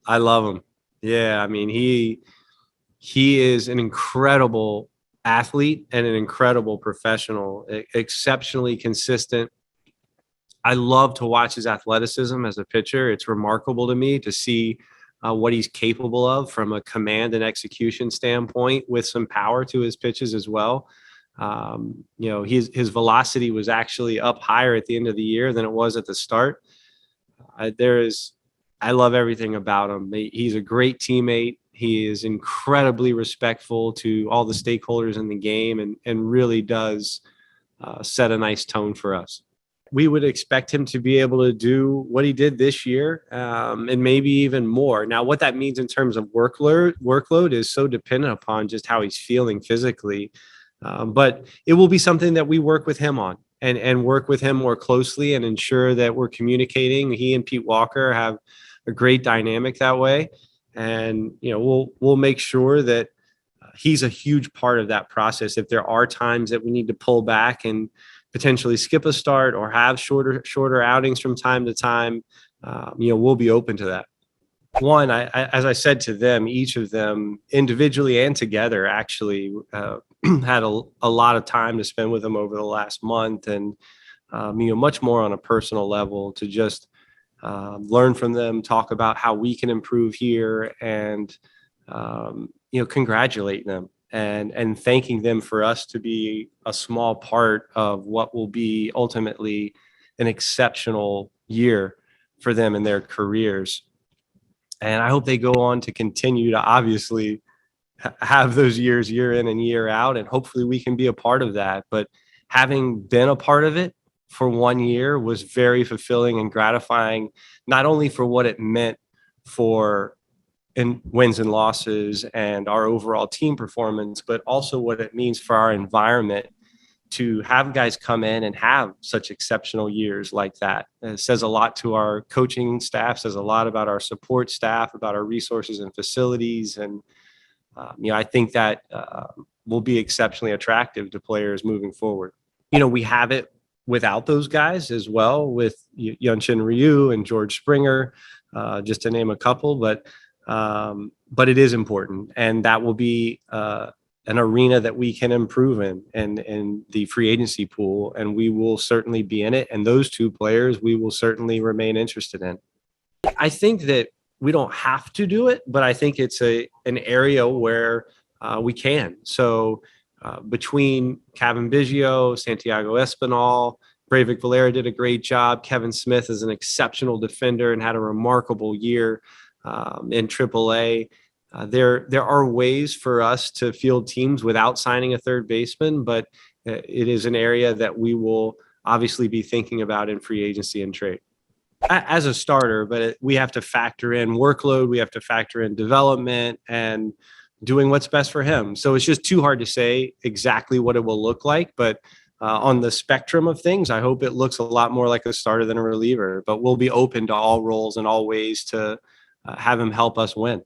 I love him. Yeah, I mean, he is an incredible athlete and an incredible professional, exceptionally consistent. I love to watch his athleticism as a pitcher. It's remarkable to me to see what he's capable of from a command and execution standpoint, with some power to his pitches as well. His velocity was actually up higher at the end of the year than it was at the start. I love everything about him. He's a great teammate. He is incredibly respectful to all the stakeholders in the game, and really does set a nice tone for us. We would expect him to be able to do what he did this year, and maybe even more. Now, what that means in terms of workload is so dependent upon just how he's feeling physically. But it will be something that we work with him on, and work with him more closely and ensure that we're communicating. He and Pete Walker have a great dynamic that way. And, we'll make sure that he's a huge part of that process. If there are times that we need to pull back and potentially skip a start or have shorter outings from time to time, we'll be open to that. One, as I said to them, each of them individually and together actually had a lot of time to spend with them over the last month, and much more on a personal level, to just learn from them, talk about how we can improve here, and congratulate them and thanking them for us to be a small part of what will be ultimately an exceptional year for them in their careers. And I hope they go on to continue to obviously have those years year in and year out, and hopefully we can be a part of that. But having been a part of it for 1 year was very fulfilling and gratifying, not only for what it meant for wins and losses and our overall team performance, but also what it means for our environment to have guys come in and have such exceptional years like that. It says a lot to our coaching staff, says a lot about our support staff, about our resources and facilities. And, I think that will be exceptionally attractive to players moving forward. We have it without those guys as well, with Hyun-Shin Ryu and George Springer, just to name a couple, but it is important, and that will be an arena that we can improve in the free agency pool, and we will certainly be in it. And those two players we will certainly remain interested in. I think that we don't have to do it, but I think it's an area where we can. So between Kevin Biggio, Santiago Espinal, Breivik Valera did a great job. Kevin Smith is an exceptional defender and had a remarkable year in AAA. There are ways for us to field teams without signing a third baseman, but it is an area that we will obviously be thinking about in free agency and trade as a starter. But we have to factor in workload, we have to factor in development and doing what's best for him. So it's just too hard to say exactly what it will look like. But on the spectrum of things, I hope it looks a lot more like a starter than a reliever. But we'll be open to all roles and all ways to have him help us win.